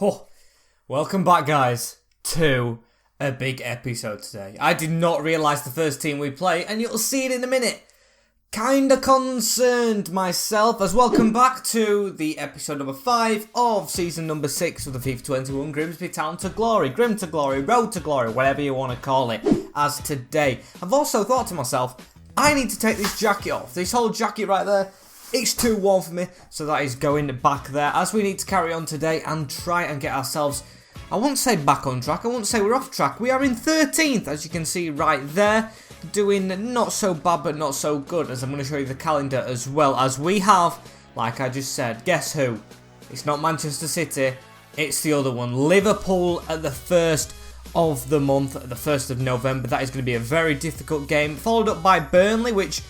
Oh, welcome back, guys, to a big episode today. I did not realise the first team we play, and you'll see it in a minute. Kinda concerned myself, as welcome back to the episode number 5 of season number 6 of the FIFA 21 Grimsby Town to Glory, Grim to Glory, Road to Glory, whatever you want to call it, as today. I've also thought to myself, I need to take this jacket off. This whole jacket right there, it's too warm for me, so that is going back there, as we need to carry on today and try and get ourselves, I won't say back on track, I won't say we're off track. We are in 13th, as you can see right there, doing not so bad but not so good, as I'm going to show you the calendar as well, as we have, like I just said, guess who? It's not Manchester City, it's the other one, Liverpool at the 1st of the month, the 1st of November. That is going to be a very difficult game, followed up by Burnley, which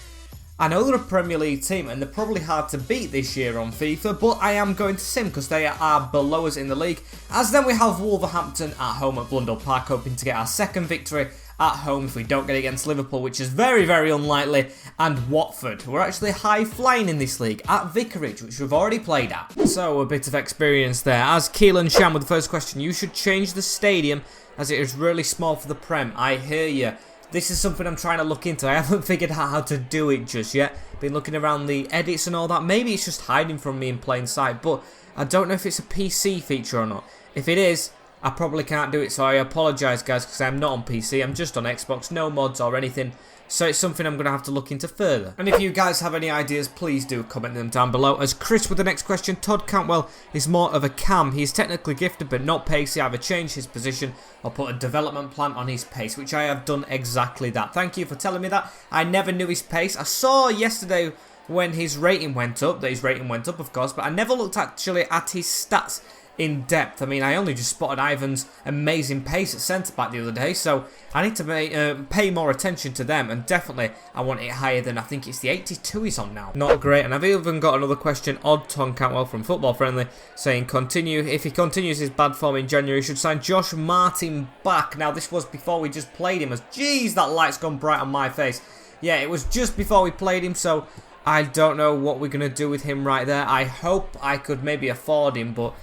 I know they're a Premier League team and they're probably hard to beat this year on FIFA, but I am going to sim because they are below us in the league. As then we have Wolverhampton at home at Blundell Park, hoping to get our second victory at home if we don't get it against Liverpool, which is very, very unlikely, and Watford. We're actually high flying in this league at Vicarage, which we've already played at. So a bit of experience there. As Keelan Sham with the first question, you should change the stadium as it is really small for the Prem. I hear you. This is something I'm trying to look into. I haven't figured out how to do it just yet. Been looking around the edits and all that. Maybe it's just hiding from me in plain sight, but I don't know if it's a PC feature or not. If it is, I probably can't do it, so I apologise, guys, because I'm not on PC. I'm just on Xbox, no mods or anything. So it's something I'm going to have to look into further. And if you guys have any ideas, please do comment them down below. As Chris with the next question, Todd Cantwell is more of a cam. He's technically gifted but not pacey. Either change his position or put a development plan on his pace, which I have done exactly that. Thank you for telling me that. I never knew his pace. I saw yesterday when his rating went up, that his rating went up, of course, but I never looked actually at his stats in depth. I mean, I only just spotted Ivan's amazing pace at centre-back the other day, so I need to pay more attention to them, and definitely I want it higher than, I think it's the 82 he's on now. Not great. And I've even got another question, Odd Tom Cantwell from Football Friendly, saying if he continues his bad form in January, he should sign Josh Martin back. Now, this was before we just played him, as jeez, that light's gone bright on my face. Yeah, it was just before we played him, so I don't know what we're going to do with him right there. I hope I could maybe afford him, but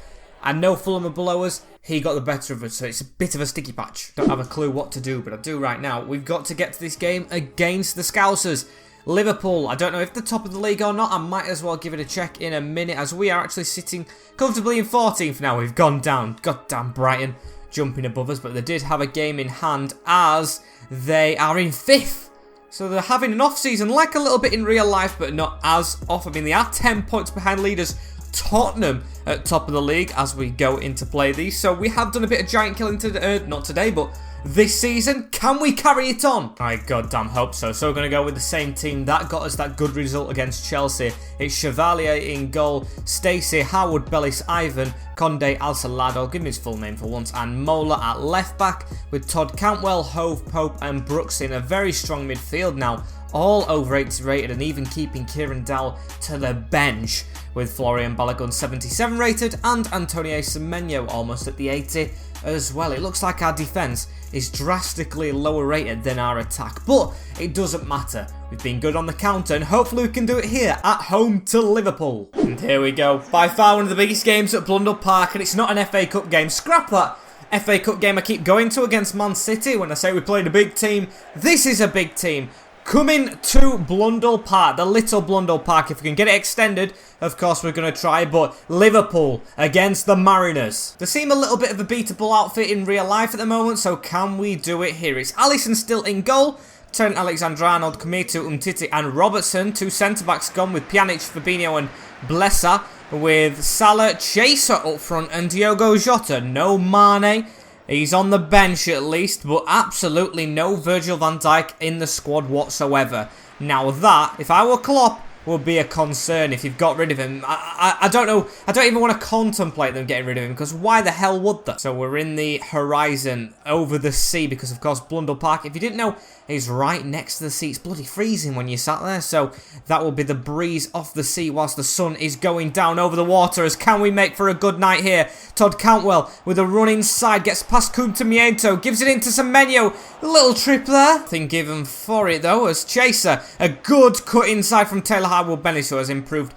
I know Fulham are below us, he got the better of us, so it's a bit of a sticky patch. Don't have a clue what to do, but I do right now. We've got to get to this game against the Scousers. Liverpool, I don't know if they're top of the league or not. I might as well give it a check in a minute, as we are actually sitting comfortably in 14th now. We've gone down. Goddamn Brighton jumping above us, but they did have a game in hand as they are in 5th. So they're having an off-season, like a little bit in real life, but not as off. I mean, they are 10 points behind leaders Tottenham at top of the league as we go into play these. So we have done a bit of giant killing today, not today, but this season. Can we carry it on? I goddamn hope so. So we're going to go with the same team that got us that good result against Chelsea. It's Chevalier in goal, Stacey, Howard, Bellis, Ivan, Conde, Al Salado, give me his full name for once, and Mola at left back, with Todd Cantwell, Hove, Pope and Brooks in a very strong midfield now. All over 80 rated, and even keeping Kieran Dowell to the bench, with Florian Balogun 77 rated and Antonio Semenyo almost at the 80 as well. It looks like our defence is drastically lower rated than our attack, but it doesn't matter. We've been good on the counter, and hopefully we can do it here at home to Liverpool. And here we go. By far one of the biggest games at Blundell Park, and it's not an FA Cup game. Scrap that FA Cup game I keep going to against Man City when I say we played a big team. This is a big team. Coming to Blundell Park, the little Blundell Park. If we can get it extended, of course we're going to try, but Liverpool against the Mariners. They seem a little bit of a beatable outfit in real life at the moment, so can we do it here? It's Alisson still in goal, Trent Alexander-Arnold, Kometu, Umtiti and Robertson. 2 centre-backs gone with Pjanic, Fabinho and Blesa, with Salah, Chaser up front and Diogo Jota. No Mane. He's on the bench at least, but absolutely no Virgil van Dijk in the squad whatsoever. Now that, if I were Klopp, would be a concern if you've got rid of him. I don't know. I don't even want to contemplate them getting rid of him, because why the hell would they? So we're in the horizon over the sea, because of course Blundell Park, if you didn't know, is right next to the sea. It's bloody freezing when you sat there, so that will be the breeze off the sea whilst the sun is going down over the water. As can we make for a good night here? Todd Cantwell with a run inside, gets past Kumtamiento, gives it into Semenyo. A little trip there. Nothing given for it though, as Chaser, a good cut inside from Taylor Hardwood-Bennis, who has improved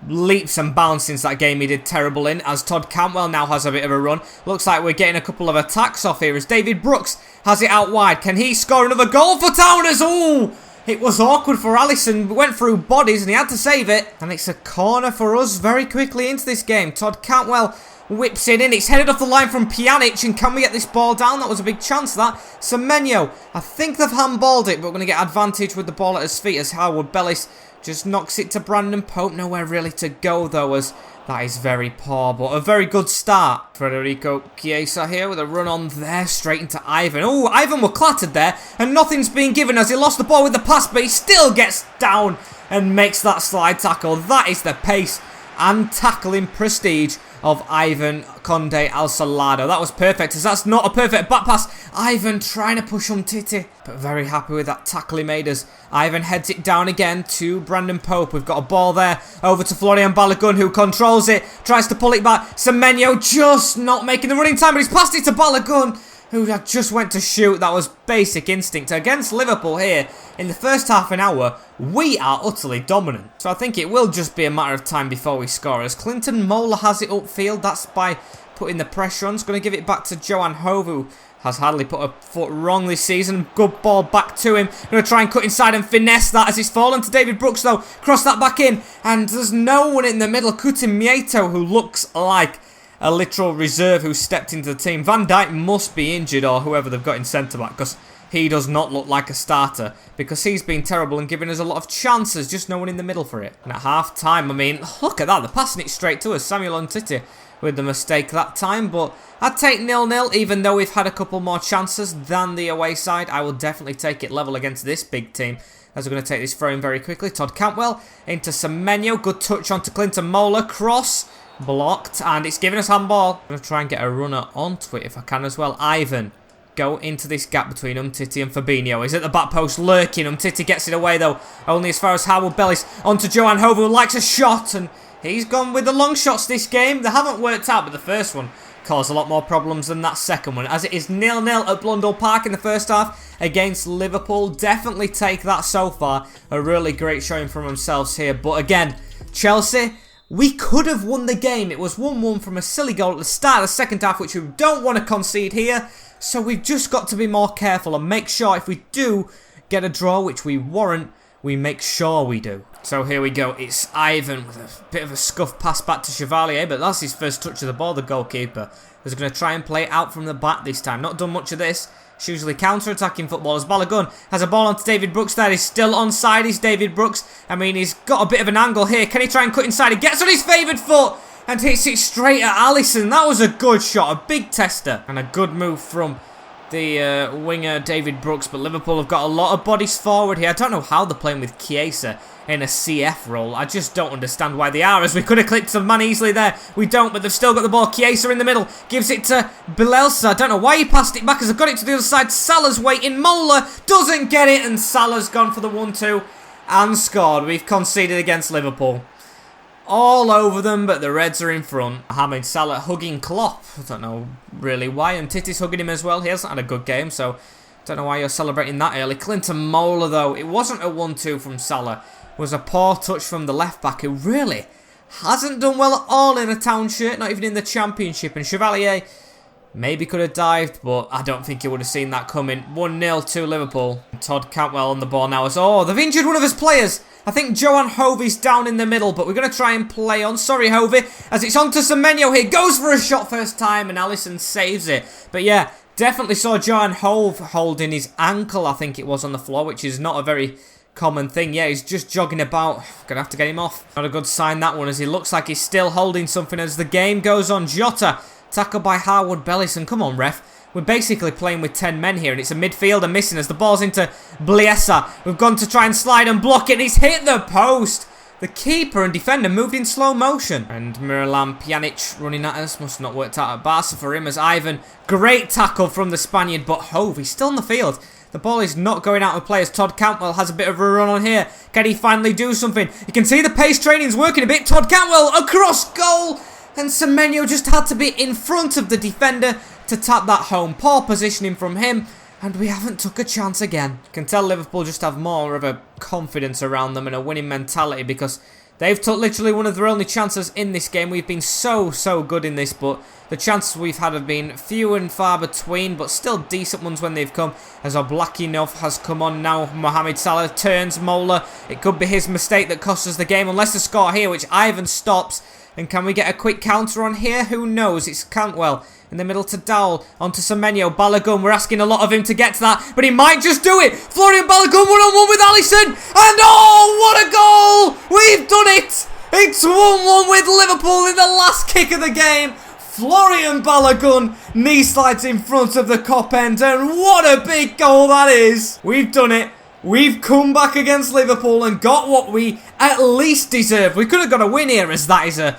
leaps and bounds since that game he did terrible in, as Todd Cantwell now has a bit of a run. Looks like we're getting a couple of attacks off here as David Brooks has it out wide. Can he score another goal for Towners? Oh, it was awkward for Alisson. Went through bodies and he had to save it. And it's a corner for us very quickly into this game. Todd Cantwell whips it in. It's headed off the line from Pjanic. And can we get this ball down? That was a big chance, that. Semenyo, I think they've handballed it, but we're going to get advantage with the ball at his feet as Howard Bellis just knocks it to Brandon Pope. Nowhere really to go, though, as that is very poor, but a very good start. Federico Chiesa here with a run on there, straight into Ivan. Oh, Ivan were clattered there, and nothing's been given as he lost the ball with the pass, but he still gets down and makes that slide tackle. That is the pace and tackling prestige of Ivan Conde Al-Salado. That was perfect, as that's not a perfect back pass. Ivan trying to push Titi, but very happy with that tackle he made as Ivan heads it down again to Brandon Pope. We've got a ball there over to Florian Balogun, who controls it, tries to pull it back. Semenyo just not making the running time, but he's passed it to Balogun, who just went to shoot. That was basic instinct. Against Liverpool here, in the first half an hour, we are utterly dominant. So I think it will just be a matter of time before we score. As Clinton Mola has it upfield, that's by putting the pressure on. He's going to give it back to Johan Hove, who has hardly put a foot wrong this season. Good ball back to him. Going to try and cut inside and finesse that as it's fallen to David Brooks, though. Cross that back in, and there's no one in the middle. Coutin Mieto, who looks like a literal reserve who stepped into the team. Van Dijk must be injured, or whoever they've got in centre-back, because he does not look like a starter, because he's been terrible and giving us a lot of chances, just no one in the middle for it. And at half-time, I mean, look at that, they're passing it straight to us. Samuel Umtiti with the mistake that time, but I'd take 0-0, even though we've had a couple more chances than the away side. I will definitely take it level against this big team, as we're going to take this throw in very quickly. Todd Cantwell into Semenyo, good touch onto Clinton Mola, cross, blocked, and it's giving us handball. I'm going to try and get a runner onto it if I can as well. Ivan, go into this gap between Umtiti and Fabinho. He's at the back post lurking. Umtiti gets it away though, only as far as Howard Bellis. Onto Johan Hove, who likes a shot, and he's gone with the long shots this game. They haven't worked out, but the first one caused a lot more problems than that second one, as it is 0-0 at Blundell Park in the first half against Liverpool. Definitely take that so far. A really great showing from themselves here, but again, Chelsea, we could have won the game. It was 1-1 from a silly goal at the start of the second half, which we don't want to concede here. So we've just got to be more careful and make sure if we do get a draw, which we warrant, we make sure we do. So here we go. It's Ivan with a bit of a scuff pass back to Chevalier, but that's his first touch of the ball, the goalkeeper. He's going to try and play it out from the back this time. Not done much of this. It's usually counter-attacking football as Balogun has a ball onto David Brooks there. He's still onside, he's David Brooks. I mean, he's got a bit of an angle here. Can he try and cut inside? He gets on his favoured foot and hits it straight at Alisson. That was a good shot, a big tester, and a good move from the winger David Brooks. But Liverpool have got a lot of bodies forward here. I don't know how they're playing with Chiesa in a CF role. I just don't understand why they are, as we could have clicked the man easily there. We don't, but they've still got the ball. Chiesa in the middle, gives it to Bielsa. I don't know why he passed it back, as I've got it to the other side. Salah's waiting, Mola doesn't get it, and Salah's gone for the 1-2 and scored. We've conceded against Liverpool. All over them, but the Reds are in front. Mohamed Salah hugging Klopp. I don't know really why, and Titi's hugging him as well. He hasn't had a good game, so don't know why you're celebrating that early. Clinton Mola, though, it wasn't a 1-2 from Salah. It was a poor touch from the left-back, who really hasn't done well at all in a Town shirt, not even in the Championship. And Chevalier maybe could have dived, but I don't think he would have seen that coming. 1-0 to Liverpool. Todd Cantwell on the ball now. Oh, they've injured one of his players. I think Johan Hovey's down in the middle, but we're going to try and play on. Sorry, Hovey, as it's on to Semenyo here. Goes for a shot first time, and Alisson saves it. But yeah, definitely saw Johan Hove holding his ankle, I think it was, on the floor, which is not a very common thing. Yeah, he's just jogging about. Gonna have to get him off. Not a good sign, that one, as he looks like he's still holding something as the game goes on. Jota, tackled by Howard Bellis, and come on, ref. We're basically playing with 10 men here, and it's a midfielder missing as the ball's into Blease. We've gone to try and slide and block it, and he's hit the post. The keeper and defender moved in slow motion. And Miralem Pjanic running at us. Must not worked out at Barca for him, as Ivan. Great tackle from the Spaniard, but Hove, he's still on the field. The ball is not going out of play as Todd Cantwell has a bit of a run on here. Can he finally do something? You can see the pace training's working a bit. Todd Cantwell across goal. And Semenyo just had to be in front of the defender to tap that home. Poor positioning from him, and we haven't took a chance again. You can tell Liverpool just have more of a confidence around them and a winning mentality, because They've took literally one of their only chances in this game. We've been so good in this, but the chances we've had have been few and far between, but still decent ones when they've come, as Oblakinoff has come on now. Mohamed Salah turns Mola. It could be his mistake that cost us the game, unless the score here, which Ivan stops. And can we get a quick counter on here? Who knows? It's Cantwell in the middle to Dowell, onto Semenyo. Balogun, we're asking a lot of him to get to that, but he might just do it. Florian Balogun one-on-one with Alisson, and oh, what a goal! We've done it! It's 1-1 with Liverpool in the last kick of the game. Florian Balogun knee slides in front of the cop end, and what a big goal that is! We've done it. We've come back against Liverpool and got what we at least deserve. We could have got a win here, as that is a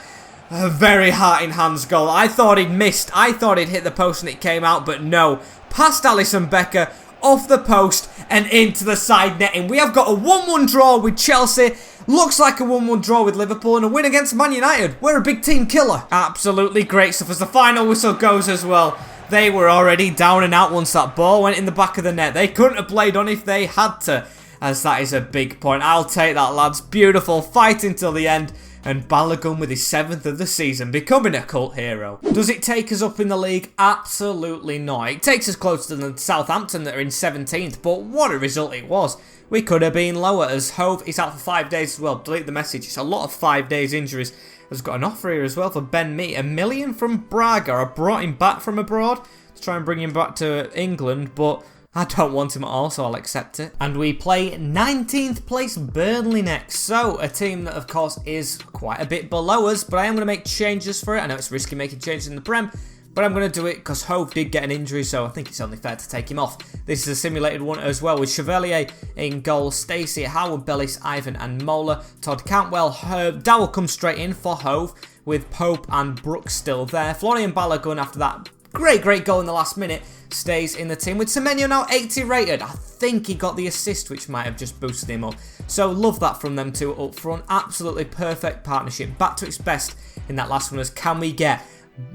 very heart-in-hands goal. I thought he'd missed. I thought he'd hit the post and it came out, but no. Past Alisson Becker, off the post and into the side netting. We have got a 1-1 draw with Chelsea. Looks like a 1-1 draw with Liverpool and a win against Man United. We're a big team killer. Absolutely great stuff as the final whistle goes as well. They were already down and out once that ball went in the back of the net. They couldn't have played on if they had to, as that is a big point. I'll take that, lads. Beautiful fight until the end. And Balogun with his 7th of the season, becoming a cult hero. Does it take us up in the league? Absolutely not. It takes us closer than Southampton that are in 17th, but what a result it was. We could have been lower, as Hove is out for 5 days as well. Delete the message. It's a lot of 5 days injuries. Has got an offer here as well for Ben Mee. $1 million from Braga. I brought him back from abroad to try and bring him back to England, but I don't want him at all, so I'll accept it. And we play 19th place Burnley next. So, a team that, of course, is quite a bit below us, but I am going to make changes for it. I know it's risky making changes in the Prem, but I'm going to do it because Hove did get an injury, so I think it's only fair to take him off. This is a simulated one as well, with Chevalier in goal, Stacey, Howard, Bellis, Ivan and Mola, Todd Cantwell, Herb. Dowell comes straight in for Hove, with Pope and Brooks still there. Florian Balogun, after that great goal in the last minute, stays in the team, with Semenyo now 80 rated. I think he got the assist, which might have just boosted him up. So love that from them two up front. Absolutely perfect partnership. Back to its best in that last one, as can we get,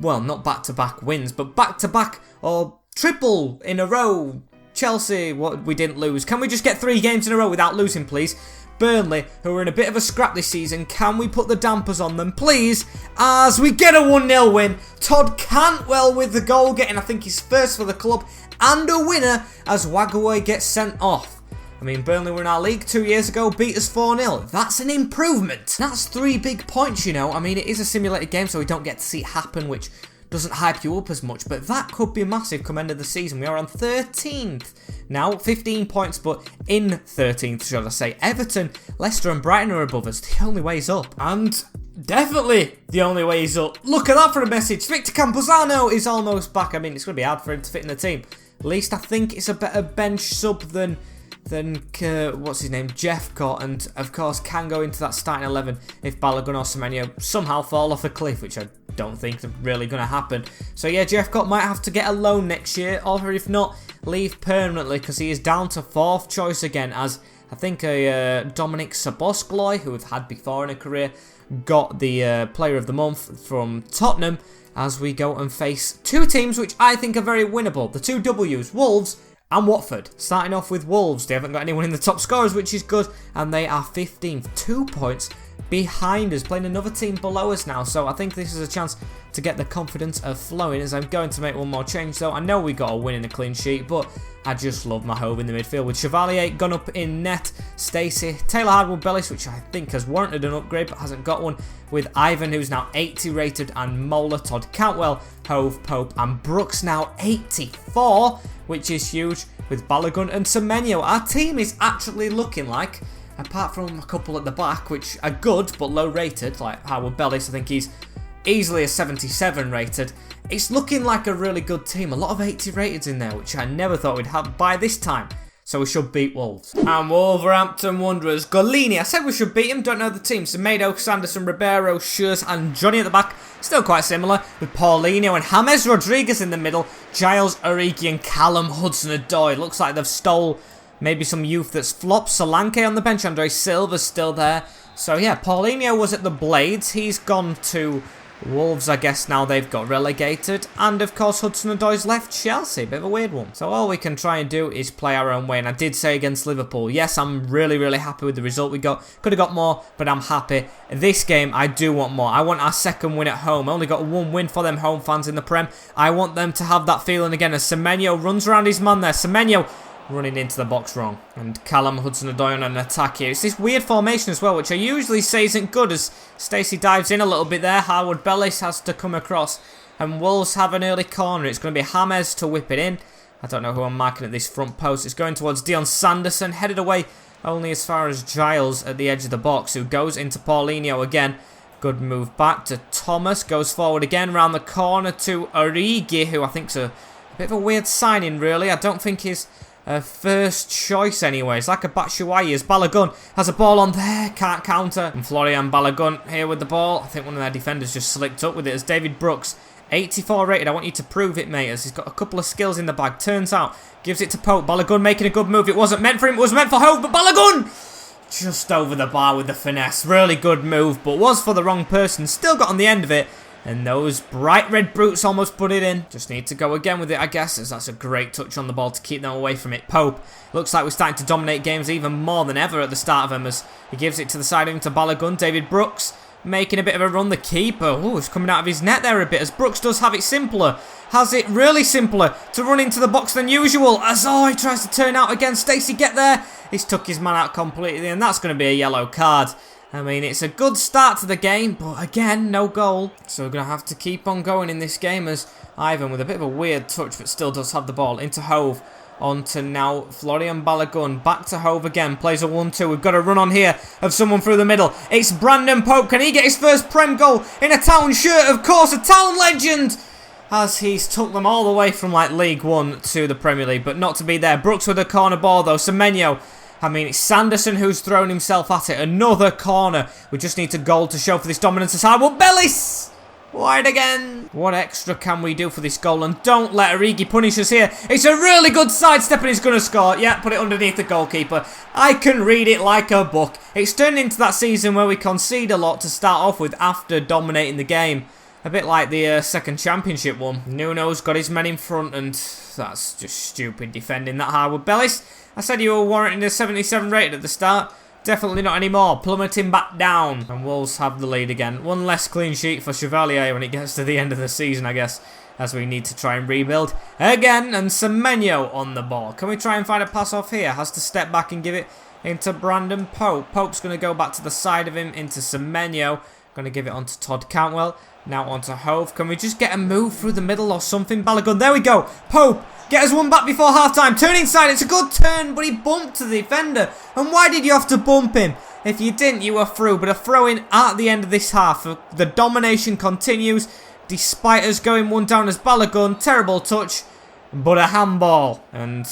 well, not back-to-back wins, but back-to-back or triple in a row. Chelsea, what we didn't lose. Can we just get 3 games in a row without losing, please? Burnley, who are in a bit of a scrap this season, can we put the dampers on them, please? As we get a 1-0 win. Todd Cantwell with the goal, getting, I think, his first for the club, and a winner as Wagaway gets sent off. I mean, Burnley were in our league 2 years ago, beat us 4-0. That's an improvement. That's 3 big points, you know. I mean, it is a simulated game, so we don't get to see it happen, which doesn't hype you up as much, but that could be massive come end of the season. We are on 13th now, 15 points, but in 13th, should I say. Everton, Leicester and Brighton are above us. The only way is up. And definitely the only way is up. Look at that for a message. Victor Camposano is almost back. I mean, it's going to be hard for him to fit in the team. At least I think it's a better bench sub than what's his name, Jeff got, and of course can go into that starting 11 if Balogun or Semenyo somehow fall off a cliff, which I don't think is really going to happen. So yeah, Jephcott might have to get a loan next year, or if not, leave permanently, because he is down to 4th choice again, as I think a Dominic Szoboszlai, who we've had before in a career, got the Player of the Month from Tottenham, as we go and face 2 teams which I think are very winnable. The 2 W's, Wolves and Watford. Starting off with Wolves, they haven't got anyone in the top scorers, which is good, and they are 15th, 2 points behind us, playing another team below us now, so I think this is a chance to get the confidence of flowing, as I'm going to make one more change though. I know we got a win in a clean sheet, but I just love my Hove in the midfield, with Chevalier gone up in net, Stacey, Taylor Hardwood Bellis, which I think has warranted an upgrade but hasn't got one, with Ivan, who's now 80 rated, and Mola, Todd Cantwell, Hove, Pope and Brooks now 84, which is huge, with Balogun and Semenyo. Our team is actually looking like, apart from a couple at the back, which are good but low rated, like Howard Bellis, I think he's easily a 77 rated. It's looking like a really good team. A lot of 80 rateds in there, which I never thought we'd have by this time. So we should beat Wolves. And Wolverhampton Wanderers, Golini, I said we should beat him, don't know the team. Semedo, Sanderson, Ribeiro, Schurz and Johnny at the back. Still quite similar, with Paulinho and James Rodriguez in the middle. Giles, Origi and Callum Hudson-Odoi. Looks like they've stole maybe some youth that's flopped. Solanke on the bench, Andre Silva's still there. So yeah, Paulinho was at the Blades. He's gone to Wolves, I guess now they've got relegated, and of course Hudson-Odoi's left Chelsea, bit of a weird one. So all we can try and do is play our own way, and I did say against Liverpool, yes, I'm really happy with the result we got. Could have got more, but I'm happy. This game, I do want more. I want our second win at home. I only got one win for them home fans in the Prem. I want them to have that feeling again as Semenyo runs around his man there. Semenyo running into the box wrong. And Callum Hudson-Odoi on an attack here. It's this weird formation as well, which I usually say isn't good, as Stacey dives in a little bit there. Howard Bellis has to come across. And Wolves have an early corner. It's going to be James to whip it in. I don't know who I'm marking at this front post. It's going towards Dion Sanderson. Headed away only as far as Giles at the edge of the box, who goes into Paulinho again. Good move back to Thomas. Goes forward again round the corner to Origi, who I think's a bit of a weird signing, really. I don't think he's first choice anyway. It's like a Batshuayi as Balogun has a ball on there, can't counter. And Florian Balogun here with the ball. I think one of their defenders just slicked up with it as David Brooks, 84 rated. I want you to prove it, mate, as he's got a couple of skills in the bag. Turns out, gives it to Pope. Balogun making a good move. It wasn't meant for him, it was meant for Hove, but Balogun just over the bar with the finesse. Really good move, but was for the wrong person. Still got on the end of it. And those bright red brutes almost put it in. Just need to go again with it, I guess, as that's a great touch on the ball to keep them away from it. Pope looks like we're starting to dominate games even more than ever at the start of them, as he gives it to the side of him to Balogun. David Brooks making a bit of a run. The keeper, oh, he's coming out of his net there a bit, as Brooks does have it simpler. Has it really simpler to run into the box than usual, as he tries to turn out again. Stacey, get there. He's took his man out completely, and that's going to be a yellow card. I mean, it's a good start to the game, but again, no goal. So we're going to have to keep on going in this game, as Ivan, with a bit of a weird touch, but still does have the ball, into Hove. On to now Florian Balogun. Back to Hove again. Plays a 1-2. We've got a run on here of someone through the middle. It's Brandon Pope. Can he get his first Prem goal in a Town shirt? Of course, a Town legend, as he's took them all the way from like League One to the Premier League, but not to be there. Brooks with a corner ball though. Semenyo. I mean, it's Sanderson who's thrown himself at it. Another corner. We just need a goal to show for this dominance aside. Well, Bellis! Wide again. What extra can we do for this goal? And don't let Origi punish us here. It's a really good sidestep and he's going to score. Yeah, put it underneath the goalkeeper. I can read it like a book. It's turned into that season where we concede a lot to start off with after dominating the game. A bit like the second championship one. Nuno's got his men in front, and that's just stupid defending that Howard Bellis. I said you were warranting a 77 rated at the start. Definitely not anymore. Plummeting back down. And Wolves have the lead again. One less clean sheet for Chevalier when it gets to the end of the season, I guess, as we need to try and rebuild again. And Semenyo on the ball. Can we try and find a pass off here? Has to step back and give it into Brandon Pope. Pope's going to go back to the side of him into Semenyo. Going to give it on to Todd Cantwell. Now on to Hove. Can we just get a move through the middle or something? Balogun. There we go. Pope. Get us one back before half-time. Turn inside. It's a good turn, but he bumped to the defender. And why did you have to bump him? If you didn't, you were through. But a throw-in at the end of this half. The domination continues, despite us going one down as Balogun. Terrible touch, but a handball. And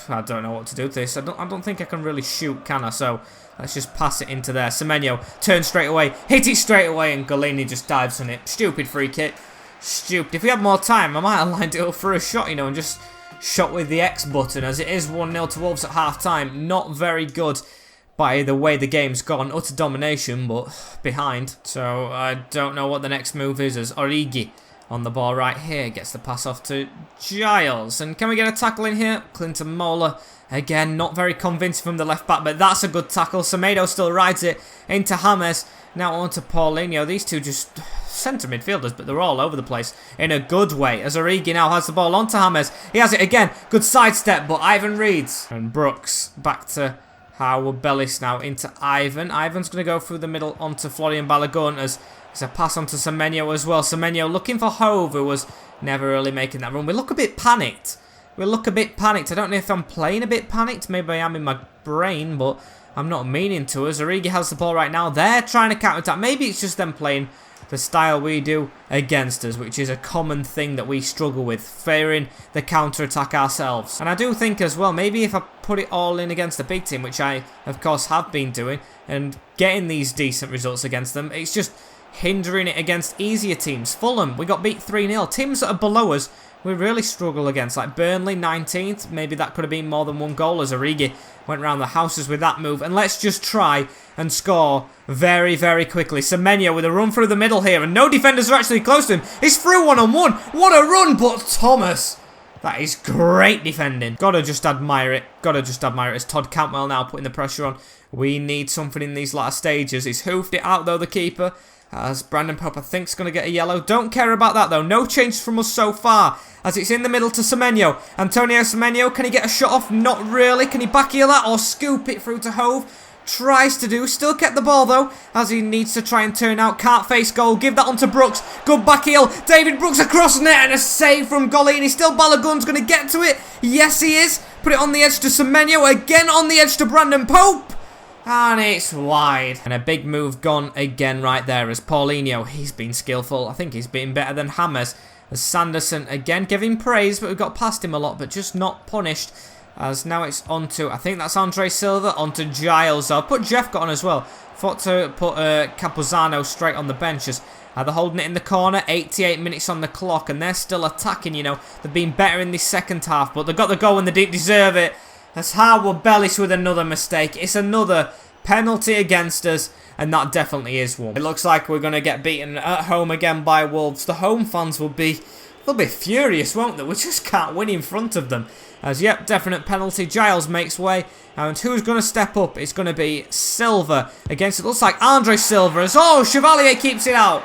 I don't know what to do with this. I don't think I can really shoot, can I? So let's just pass it into there. Semenyo turns straight away. Hit it straight away, and Golini just dives on it. Stupid free kick. Stupid. If we had more time, I might have lined it up for a shot, you know, and just shot with the X button, as it is 1-0 to Wolves at half-time. Not very good by the way the game's gone. Utter domination, but behind. So I don't know what the next move is, as Origi on the ball right here gets the pass off to Giles. And can we get a tackle in here? Clinton Mola. Again, not very convincing from the left back, but that's a good tackle. Semedo still rides it into James. Now on to Paulinho. These two just centre midfielders, but they're all over the place in a good way, as Origi now has the ball onto James. He has it again. Good sidestep, but Ivan reads. And Brooks back to Howard Bellis now into Ivan. Ivan's going to go through the middle onto Florian Balogun, as there's a pass onto Semenyo as well. Semenyo looking for Hove, who was never really making that run. We look a bit panicked. I don't know if I'm playing a bit panicked. Maybe I am in my brain, but I'm not meaning to. As Origi has the ball right now, they're trying to counter-attack. Maybe it's just them playing the style we do against us, which is a common thing that we struggle with, fearing the counter-attack ourselves. And I do think as well, maybe if I put it all in against a big team, which I, of course, have been doing, and getting these decent results against them, it's just hindering it against easier teams. Fulham, we got beat 3-0. Teams that are below us, we really struggle against, like Burnley, 19th. Maybe that could have been more than one goal as Origi went around the houses with that move. And let's just try and score very, very quickly. Semenyo with a run through the middle here, and no defenders are actually close to him. He's through one-on-one. What a run, but Thomas, that is great defending. Gotta just admire it. Gotta just admire it. It's Todd Cantwell now putting the pressure on. We need something in these latter stages. He's hoofed it out, though, the keeper. As Brandon Pope, I think, is going to get a yellow. Don't care about that, though. No changes from us so far. As it's in the middle to Semenyo. Antonio Semenyo, can he get a shot off? Not really. Can he backheel that or scoop it through to Hove? Tries to do. Still kept the ball, though, as he needs to try and turn out. Can't face goal. Give that on to Brooks. Good backheel. David Brooks across net and a save from Golini. Still Balogun's going to get to it. Yes, he is. Put it on the edge to Semenyo. Again on the edge to Brandon Pope. And it's wide. And a big move gone again right there as Paulinho. He's been skillful. I think he's been better than Hammers. As Sanderson again giving praise, but we've got past him a lot, but just not punished. As now it's on to, I think that's Andre Silva, onto Giles. I'll put Jeff got on as well. Thought to put Capozano straight on the bench as they're holding it in the corner. 88 minutes on the clock, and they're still attacking, you know. They've been better in this second half, but they got the goal and they didn't deserve it. That's Harwood Bellis with another mistake. It's another penalty against us, and that definitely is one. It looks like we're going to get beaten at home again by Wolves. The home fans will be furious, won't they? We just can't win in front of them. As, yep, definite penalty. Giles makes way. And who's going to step up? It's going to be Silva against, it looks like Andre Silva. As, oh, Chevalier keeps it out.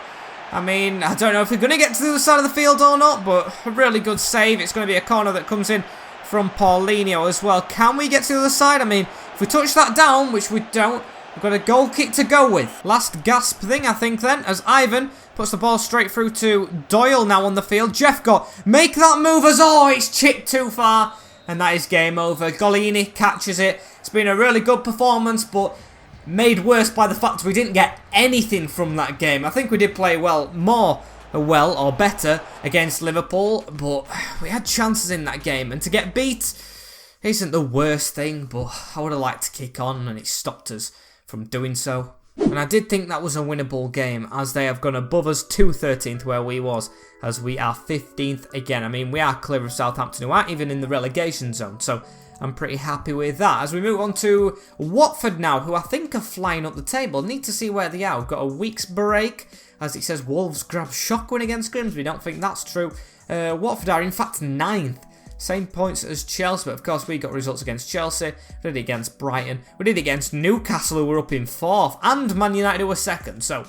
I mean, I don't know if we're going to get to the other side of the field or not, but a really good save. It's going to be a corner that comes in from Paulinho as well. Can we get to the other side? I mean, if we touch that down, which we don't, we've got a goal kick to go with. Last gasp thing, I think, then, as Ivan puts the ball straight through to Doyle now on the field. Jeff got, make that move as, oh, it's chipped too far. And that is game over. Golini catches it. It's been a really good performance, but made worse by the fact we didn't get anything from that game. I think we did play well or better against Liverpool, but we had chances in that game, and to get beat isn't the worst thing, but I would have liked to kick on, and it stopped us from doing so. And I did think that was a winnable game, as they have gone above us to 13th where we was, as we are 15th again. I mean, we are clear of Southampton, who aren't even in the relegation zone, so I'm pretty happy with that. As we move on to Watford now, who I think are flying up the table. Need to see where they are. We've got a week's break. As it says, Wolves grab shock win against Grimsby. Don't think that's true. Watford are in fact 9th. Same points as Chelsea, but of course we got results against Chelsea. We did it against Brighton. We did it against Newcastle, who were up in 4th. And Man United, who were 2nd. So,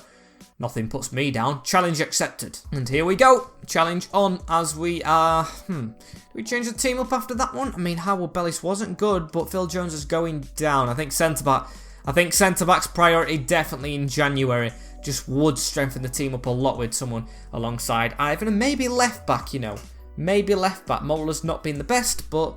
nothing puts me down. Challenge accepted. And here we go. Challenge on as we are... Do we change the team up after that one? I mean, Howard Bellis wasn't good, but Phil Jones is going down. I think centre-back's priority definitely in January. Just would strengthen the team up a lot with someone alongside Ivan, and maybe left back, you know. Maybe left back. Molar's not been the best, but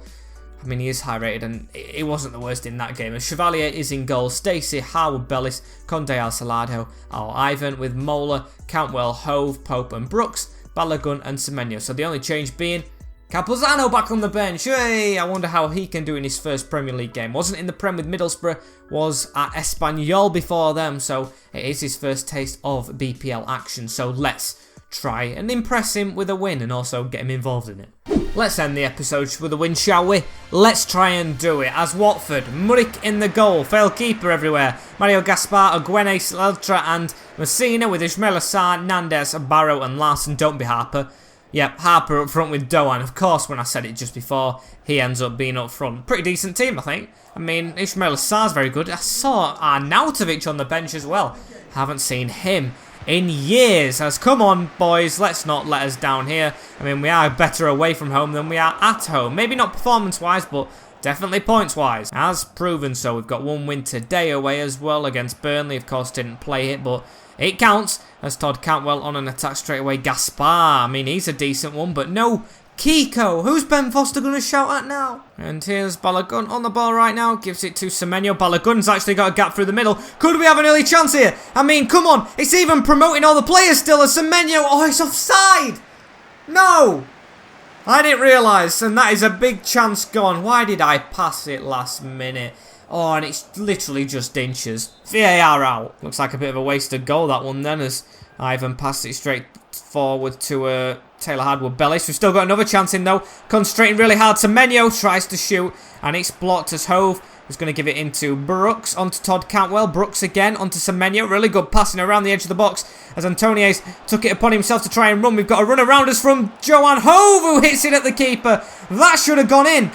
I mean, he is high rated, and it wasn't the worst in that game. As Chevalier is in goal, Stacey, Howard Bellis, Conde Al Salado, Al Ivan with Mola, Cantwell, Hove, Pope, and Brooks, Balogun, and Semenyo. So the only change being Capozano back on the bench. Hey, I wonder how he can do in his first Premier League game. Wasn't in the Prem with Middlesbrough, was at Espanyol before them, so it is his first taste of BPL action. So let's try and impress him with a win and also get him involved in it. Let's end the episode with a win, shall we? Let's try and do it. As Watford, Muric in the goal, failed keeper everywhere. Mario Gaspar, Oguene, Sleltra, and Messina with Ismail Assar, Nandes, Barrow, and Larson. Don't be Harper. Yep, Harper up front with Doan. Of course, when I said it just before, he ends up being up front. Pretty decent team, I think. I mean, Ismail Assar's very good. I saw Arnautovic on the bench as well. Haven't seen him in years. As, come on, boys, let's not let us down here. I mean, we are better away from home than we are at home. Maybe not performance-wise, but definitely points-wise. As proven so, we've got one win today away as well against Burnley. Of course, didn't play it, but it counts. As Todd Cantwell on an attack straight away. Gaspar, I mean, he's a decent one, but no Kiko. Who's Ben Foster going to shout at now? And here's Balogun on the ball right now. Gives it to Semenyo. Balogun's actually got a gap through the middle. Could we have an early chance here? I mean, come on. It's even promoting all the players still as Semenyo. Oh, it's offside. No. I didn't realise. And that is a big chance gone. Why did I pass it last minute? Oh, and it's literally just inches. VAR out. Looks like a bit of a wasted goal, that one then, as Ivan passed it straight forward to Taylor Hardwood-Bellis. We've still got another chance in though. Concentrating really hard. Semenyo tries to shoot and it's blocked as Hove was going to give it into Brooks, onto Todd Cantwell. Brooks again, onto Semenyo. Really good passing around the edge of the box as Antonies took it upon himself to try and run. We've got a run around us from Johan Hove, who hits it at the keeper. That should have gone in.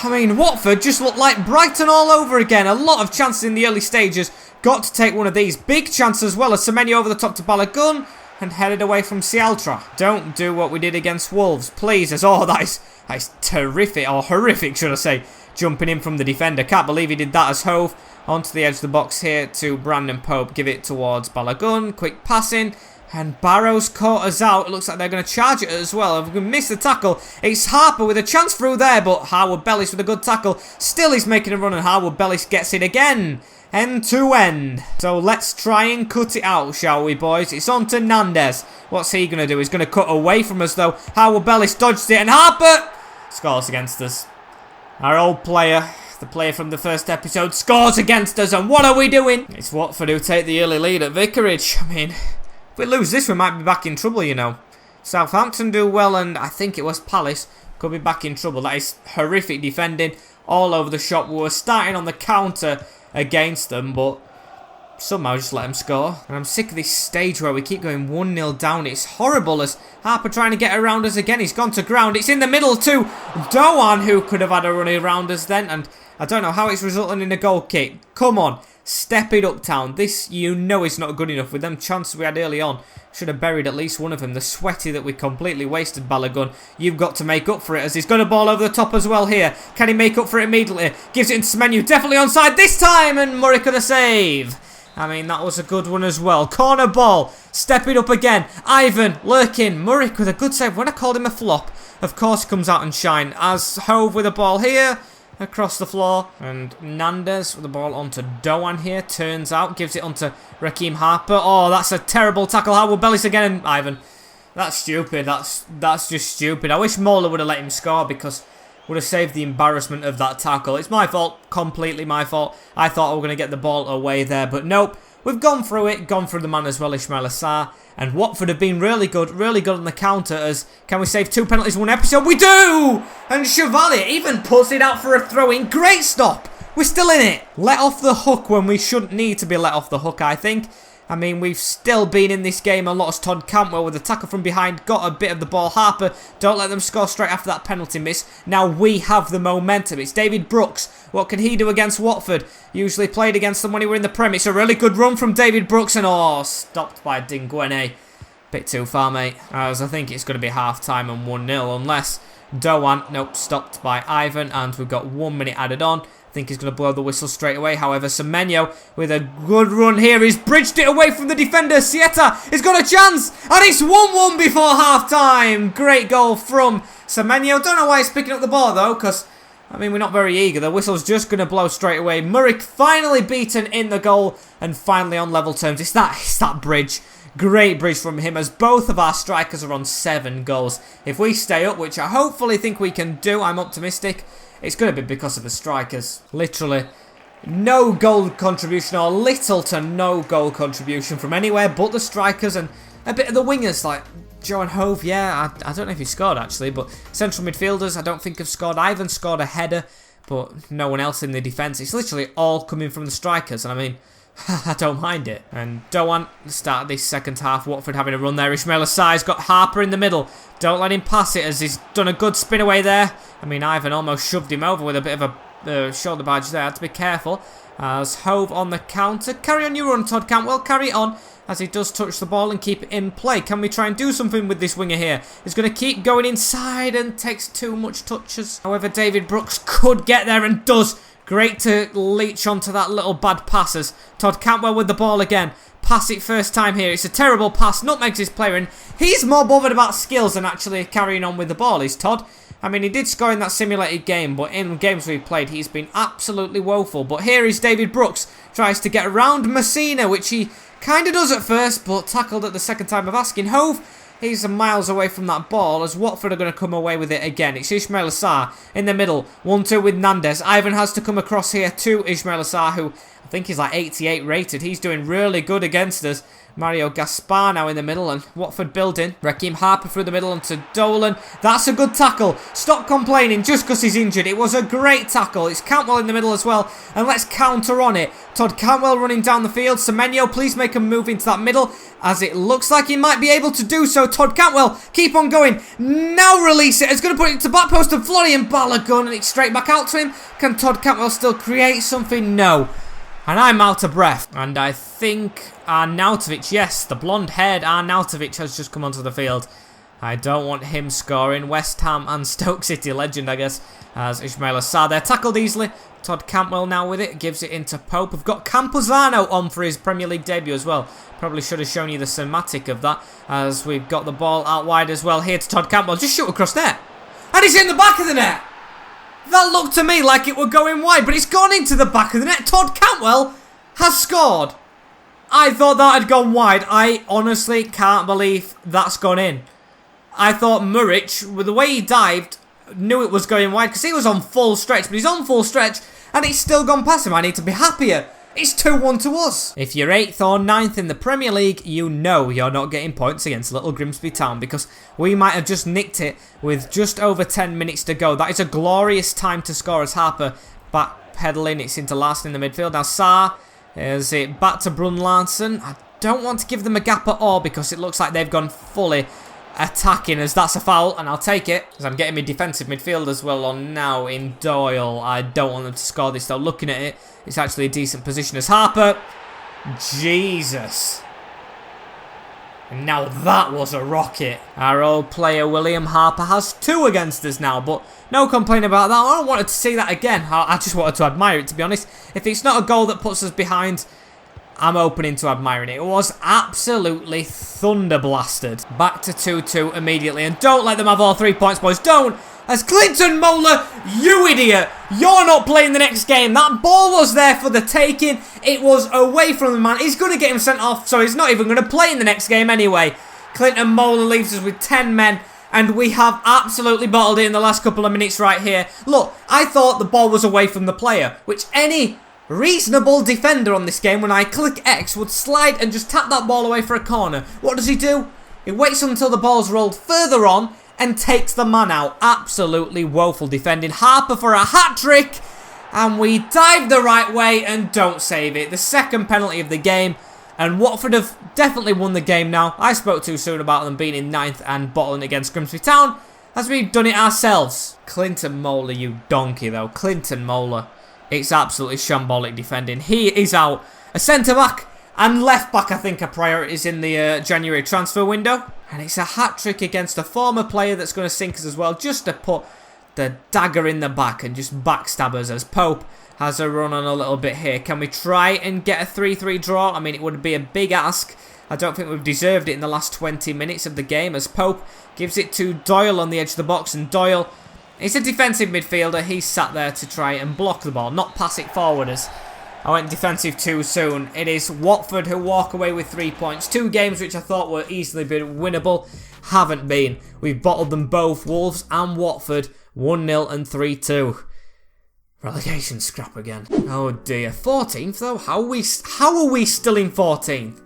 I mean, Watford just looked like Brighton all over again. A lot of chances in the early stages. Got to take one of these. Big chance as well as Semenyo over the top to Balogun and headed away from Cialtra. Don't do what we did against Wolves, please. Oh, that is terrific, or horrific, should I say. Jumping in from the defender. Can't believe he did that as Hove. Onto the edge of the box here to Brandon Pope. Give it towards Balogun. Quick passing. And Barrows caught us out. It looks like they're going to charge it as well. If we can miss the tackle, it's Harper with a chance through there. But Hardwood-Bellis with a good tackle. Still he's making a run and Hardwood-Bellis gets it again. End to end. So let's try and cut it out, shall we, boys? It's on to Nandez. What's he going to do? He's going to cut away from us, though. Hardwood-Bellis dodged it. And Harper scores against us. Our old player, the player from the first episode, scores against us. And what are we doing? It's Watford who take the early lead at Vicarage. I mean, if we lose this, we might be back in trouble, you know. Southampton do well, and I think it was Palace could be back in trouble. That is horrific defending all over the shop. We were starting on the counter against them, but somehow just let them score. And I'm sick of this stage where we keep going 1-0 down. It's horrible as Harper trying to get around us again. He's gone to ground. It's in the middle to Doan, who could have had a run around us then. And I don't know how it's resulting in a goal kick. Come on, step it up, Town. This, you know, is not good enough. With them chances we had early on, should have buried at least one of them. The sweaty that we completely wasted, Balogun. You've got to make up for it as he's got a ball over the top as well here. Can he make up for it immediately? Gives it into Semenyo. Definitely onside this time, and Murray could have saved. I mean, that was a good one as well. Corner ball. Step it up again. Ivan lurking. Murray with a good save. When I called him a flop, of course he comes out and shine. As Hove with a ball here. Across the floor. And Nandez with the ball onto Doan here. Turns out. Gives it onto Raheem Harper. Oh, that's a terrible tackle. Hardwood-Bellis again. And Ivan. That's stupid. That's just stupid. I wish Mola would have let him score because would have saved the embarrassment of that tackle. It's my fault. Completely my fault. I thought I was going to get the ball away there. But nope. We've gone through it. Gone through the man as well, Ismail Assar. And Watford have been really good on the counter as can we save 2 penalties in one episode? We do! And Chevalier even puts it out for a throw-in. Great stop. We're still in it. Let off the hook when we shouldn't need to be let off the hook, I think. I mean, we've still been in this game a lot as Todd Cantwell with a tackle from behind. Got a bit of the ball. Harper, don't let them score straight after that penalty miss. Now we have the momentum. It's David Brooks. What can he do against Watford? Usually played against them when he were in the Prem. It's a really good run from David Brooks and stopped by Dinguene. Bit too far, mate. As I think it's going to be half-time and 1-0 unless Doan, nope, stopped by Ivan and we've got 1 minute added on. I think he's going to blow the whistle straight away. However, Semenyo with a good run here. He's bridged it away from the defender. Sieta has got a chance. And it's 1-1 before half-time. Great goal from Semenyo. Don't know why he's picking up the ball, though, because, I mean, we're not very eager. The whistle's just going to blow straight away. Murray finally beaten in the goal and finally on level terms. It's that bridge. Great bridge from him as both of our strikers are on 7 goals. If we stay up, which I hopefully think we can do, I'm optimistic, it's going to be because of the strikers. Literally, no goal contribution or little to no goal contribution from anywhere but the strikers and a bit of the wingers like Johan Hove. Yeah, I don't know if he scored actually, but central midfielders I don't think have scored. Ivan scored a header, but no one else in the defence. It's literally all coming from the strikers, and I mean, I don't mind it. And Doan, the start of this second half, Watford having a run there. Ismail Assar's got Harper in the middle. Don't let him pass it as he's done a good spin away there. I mean, Ivan almost shoved him over with a bit of a shoulder barge there. Had to be careful. As Hove on the counter. Carry on your run, Todd Cantwell. Carry it on as he does touch the ball and keep it in play. Can we try and do something with this winger here? He's going to keep going inside and takes too much touches. However, David Brooks could get there and does. Great to leech onto that little bad passes. Todd Cantwell with the ball again. Pass it first time here. It's a terrible pass. Nutmegs his player and he's more bothered about skills than actually carrying on with the ball, is Todd. I mean, he did score in that simulated game, but in games we've played, he's been absolutely woeful. But here is David Brooks. Tries to get around Messina, which he kind of does at first, but tackled at the second time of asking. Hove, he's miles away from that ball as Watford are going to come away with it again. It's Ismail Assar in the middle. 1-2 with Nandez. Ivan has to come across here to Ismail Assar, who I think he's like 88 rated. He's doing really good against us. Mario Gaspar now in the middle, and Watford building. Raheem Harper through the middle onto Dolan. That's a good tackle. Stop complaining just because he's injured. It was a great tackle. It's Cantwell in the middle as well, and let's counter on it. Todd Cantwell running down the field. Semenyo, please make a move into that middle, as it looks like he might be able to do so. Todd Cantwell, keep on going. Now release it. It's going to put it to back post of Florian Balogun, and it's straight back out to him. Can Todd Cantwell still create something? No. And I'm out of breath. And I think Arnautovic, yes, the blonde-haired Arnautovic has just come onto the field. I don't want him scoring. West Ham and Stoke City legend, I guess, as Ismail Assar there. Tackled easily. Todd Cantwell now with it. Gives it into Pope. We've got Camposano on for his Premier League debut as well. Probably should have shown you the cinematic of that, as we've got the ball out wide as well. Here to Todd Cantwell. Just shoot across there. And it's in the back of the net. That looked to me like it were going wide, but it's gone into the back of the net. Todd Cantwell has scored. I thought that had gone wide. I honestly can't believe that's gone in. I thought Muric, with the way he dived, knew it was going wide because he was on full stretch, but he's on full stretch and it's still gone past him. I need to be happier. It's 2-1 to us. If you're 8th or 9th in the Premier League, you know you're not getting points against little Grimsby Town, because we might have just nicked it with just over 10 minutes to go. That is a glorious time to score as Harper backpedaling. It's into Larson in the midfield. Now Sarr is it back to Brun Larson. I don't want to give them a gap at all because it looks like they've gone fully attacking, as that's a foul, and I'll take it as I'm getting my defensive midfield as well on now in Doyle. I don't want them to score this though. Looking at it, it's actually a decent position as Harper. Jesus. And now that was a rocket. Our old player William Harper has 2 against us now, but no complaint about that. I don't want to see that again. I just wanted to admire it, to be honest. If it's not a goal that puts us behind, I'm opening to admiring it. It was absolutely thunderblasted. Back to 2-2 immediately. And don't let them have all 3 points, boys. Don't. As Clinton Mola, you idiot. You're not playing the next game. That ball was there for the taking. It was away from the man. He's going to get him sent off, so he's not even going to play in the next game anyway. Clinton Mola leaves us with 10 men. And we have absolutely bottled it in the last couple of minutes right here. Look, I thought the ball was away from the player, which any reasonable defender on this game, when I click X, would slide and just tap that ball away for a corner. What does he do? He waits until the ball's rolled further on and takes the man out. Absolutely woeful defending. Harper for a hat-trick, and we dive the right way and don't save it. The second penalty of the game, and Watford have definitely won the game now. I spoke too soon about them being in 9th and bottling against Grimsby Town, as we've done it ourselves. Clinton Mola, you donkey though. Clinton Mola. It's absolutely shambolic defending. He is out. A centre-back and left-back, I think, are priorities in the January transfer window. And it's a hat-trick against a former player that's going to sink us as well, just to put the dagger in the back and just backstab us, as Pope has a run on a little bit here. Can we try and get a 3-3 draw? I mean, it would be a big ask. I don't think we've deserved it in the last 20 minutes of the game, as Pope gives it to Doyle on the edge of the box, and Doyle, he's a defensive midfielder. He's sat there to try and block the ball, not pass it forward, as I went defensive too soon. It is Watford who walk away with 3 points. 2 games which I thought were easily been winnable, haven't been. We've bottled them both, Wolves and Watford, 1-0 and 3-2. Relegation scrap again. Oh dear. 14th though? How are we still in 14th?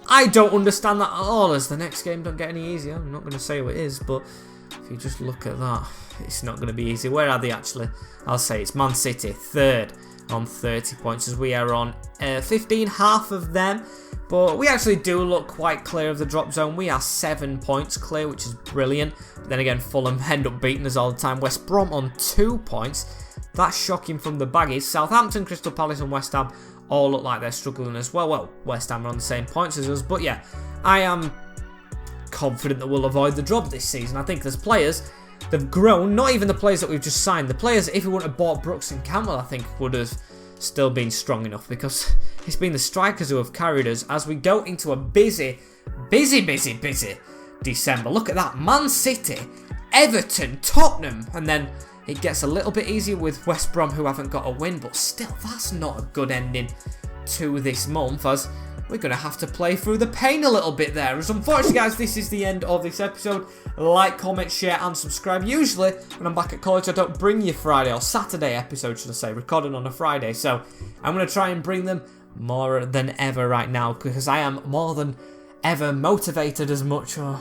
I don't understand that at all, as the next game don't get any easier. I'm not going to say what it is, but if you just look at that, it's not going to be easy. Where are they actually? I'll say it's Man City, 3rd on 30 points, as we are on 15, half of them. But we actually do look quite clear of the drop zone. We are 7 points clear, which is brilliant. But then again, Fulham end up beating us all the time. West Brom on 2 points. That's shocking from the baggies. Southampton, Crystal Palace and West Ham all look like they're struggling as well. Well, West Ham are on the same points as us. But yeah, I am confident that we'll avoid the drop this season. I think there's players that have grown. Not even the players that we've just signed. The players, if we wouldn't have bought Brooks and Campbell, I think would have still been strong enough, because it's been the strikers who have carried us as we go into a busy December. Look at that. Man City, Everton, Tottenham, and then it gets a little bit easier with West Brom, who haven't got a win, but still, that's not a good ending to this month, as we're going to have to play through the pain a little bit there. As unfortunately, guys, this is the end of this episode. Like, comment, share, and subscribe. Usually, when I'm back at college, I don't bring you Friday, or Saturday episodes, should I say, recording on a Friday. So, I'm going to try and bring them more than ever right now, because I am more than ever motivated as much, or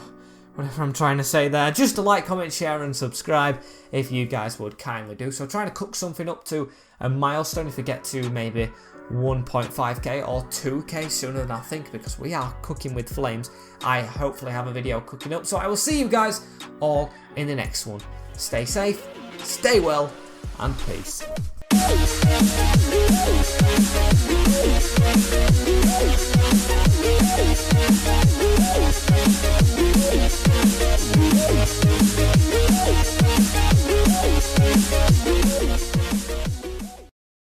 whatever I'm trying to say there. Just to like, comment, share and subscribe if you guys would kindly do so. Trying to cook something up to a milestone if we get to maybe 1.5k or 2k sooner than I think, because we are cooking with flames. I hopefully have a video cooking up, so I will see you guys all in the next one. Stay safe, stay well, and peace.